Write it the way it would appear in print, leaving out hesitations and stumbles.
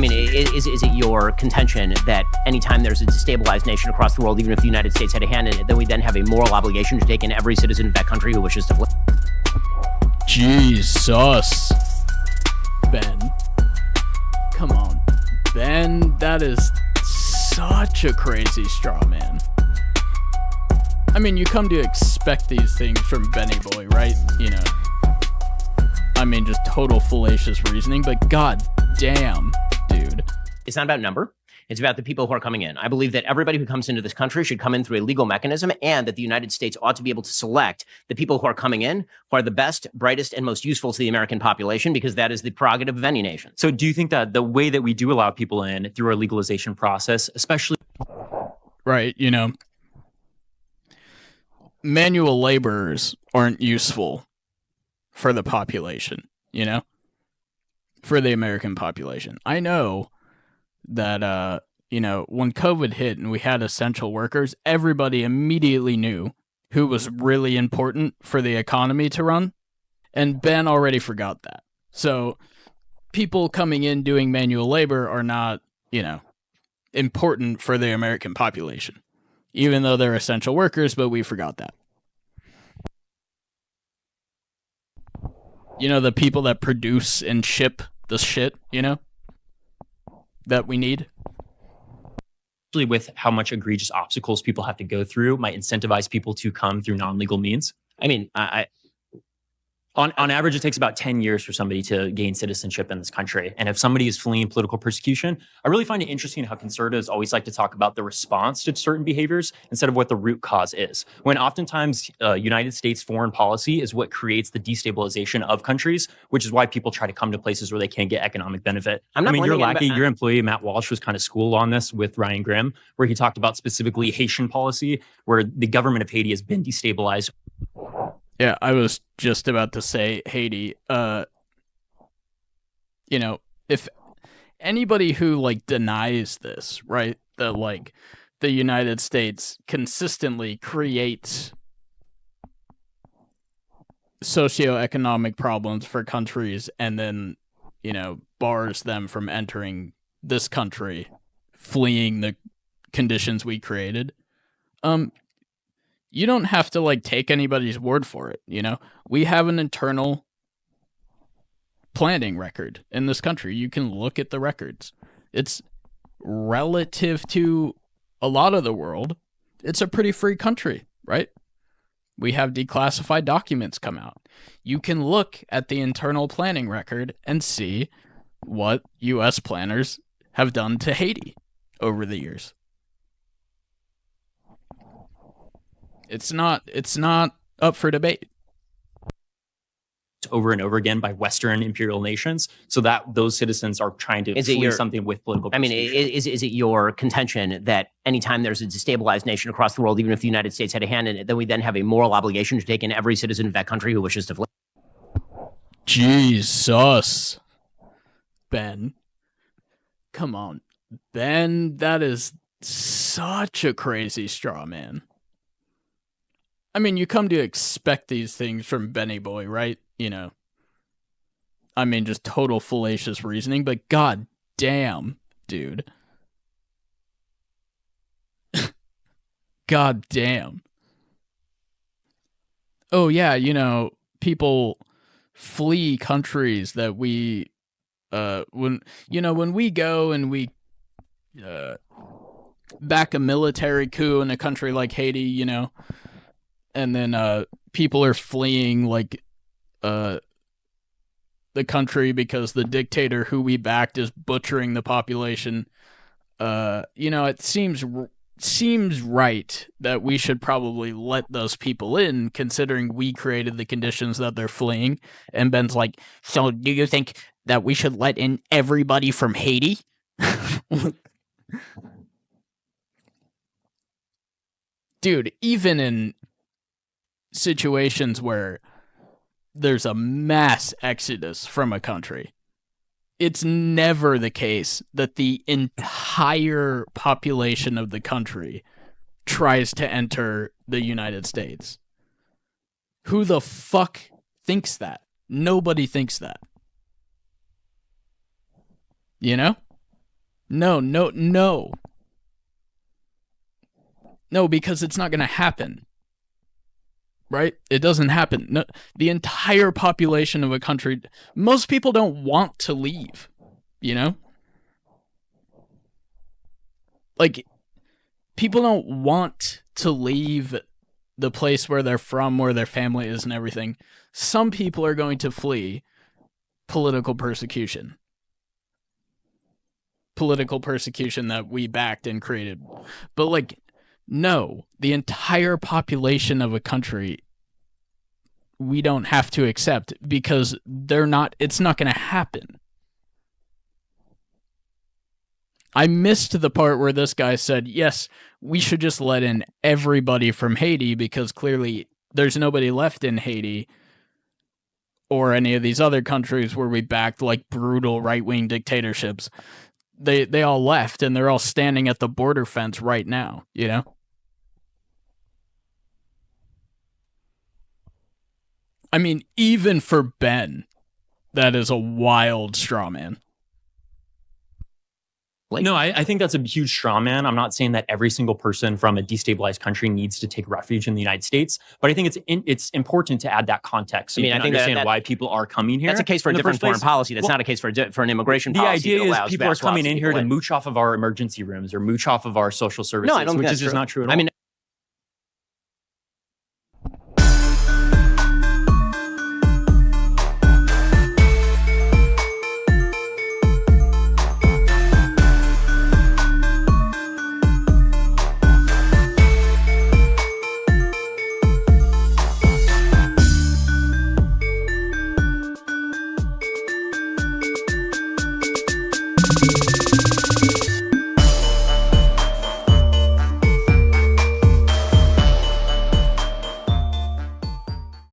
mean, is it your contention that anytime there's a destabilized nation across the world, even if the United States had a hand in it, then we then have a moral obligation to take in every citizen of that country who wishes to flee? Jesus. Ben. Come on. Ben, that is such a crazy straw man. I mean, you come to expect these things from Benny Boy, right? You know. I mean, just total fallacious reasoning, but god damn, dude. It's not about number. It's about the people who are coming in. I believe that everybody who comes into this country should come in through a legal mechanism, and that the United States ought to be able to select the people who are coming in, who are the best, brightest, and most useful to the American population, because that is the prerogative of any nation. So do you think that the way that we do allow people in through our legalization process, especially... Right, you know, manual laborers aren't useful for the population, you know? For the American population. I know that, you know, when COVID hit and we had essential workers, everybody immediately knew who was really important for the economy to run. And Ben already forgot that. So people coming in doing manual labor are not, you know, important for the American population, even though they're essential workers, but we forgot that. You know, the people that produce and ship the shit, you know, that we need. With how much egregious obstacles people have to go through might incentivize people to come through non-legal means. I mean, On average, it takes about 10 years for somebody to gain citizenship in this country. And if somebody is fleeing political persecution, I really find it interesting how conservatives always like to talk about the response to certain behaviors instead of what the root cause is. When oftentimes United States foreign policy is what creates the destabilization of countries, which is why people try to come to places where they can't get economic benefit. Your employee, Matt Walsh, was kind of schooled on this with Ryan Grimm, where he talked about specifically Haitian policy, where the government of Haiti has been destabilized. Yeah, I was just about to say Haiti. You know, if anybody who like denies this, right, that like the United States consistently creates socioeconomic problems for countries and then, you know, bars them from entering this country, fleeing the conditions we created, you don't have to like take anybody's word for it, you know? We have an internal planning record in this country. You can look at the records. It's relative to a lot of the world. It's a pretty free country, right? We have declassified documents come out. You can look at the internal planning record and see what US planners have done to Haiti over the years. It's not up for debate. Over and over again by Western imperial nations, so that those citizens are trying to flee something with political persecution. I mean, is it your contention that anytime there's a destabilized nation across the world, even if the United States had a hand in it, then we then have a moral obligation to take in every citizen of that country who wishes to flee? Jesus. Ben. Come on. Ben, that is such a crazy straw man. I mean, you come to expect these things from Benny Boy, right? You know. I mean, just total fallacious reasoning, but god damn, dude. God damn. Oh yeah, you know, people flee countries that we when we go and we back a military coup in a country like Haiti, you know, and then people are fleeing like the country because the dictator who we backed is butchering the population. You know, it seems right that we should probably let those people in, considering we created the conditions that they're fleeing. And Ben's like, so do you think that we should let in everybody from Haiti? Dude, even in situations where there's a mass exodus from a country, it's never the case that the entire population of the country tries to enter the United States. Who the fuck thinks that? Nobody thinks that. You know? No, no, no. No, because it's not going to happen. Right? It doesn't happen. No, the entire population of a country, most people don't want to leave, you know? Like, people don't want to leave the place where they're from, where their family is and everything. Some people are going to flee political persecution. Political persecution that we backed and created. But, like, no, the entire population of a country we don't have to accept because it's not going to happen. I missed the part where this guy said, yes, we should just let in everybody from Haiti because clearly there's nobody left in Haiti or any of these other countries where we backed like brutal right-wing dictatorships. They all left and they're all standing at the border fence right now, you know? I mean, even for Ben, that is a wild straw man. No, I think that's a huge straw man. I'm not saying that every single person from a destabilized country needs to take refuge in the United States, but I think it's important to add that context. So I think understand why people are coming here. That's a case for a different foreign policy. That's not a case for an immigration policy. The idea is people are coming in here to mooch off of our emergency rooms or mooch off of our social services, which is just not true at all. I mean,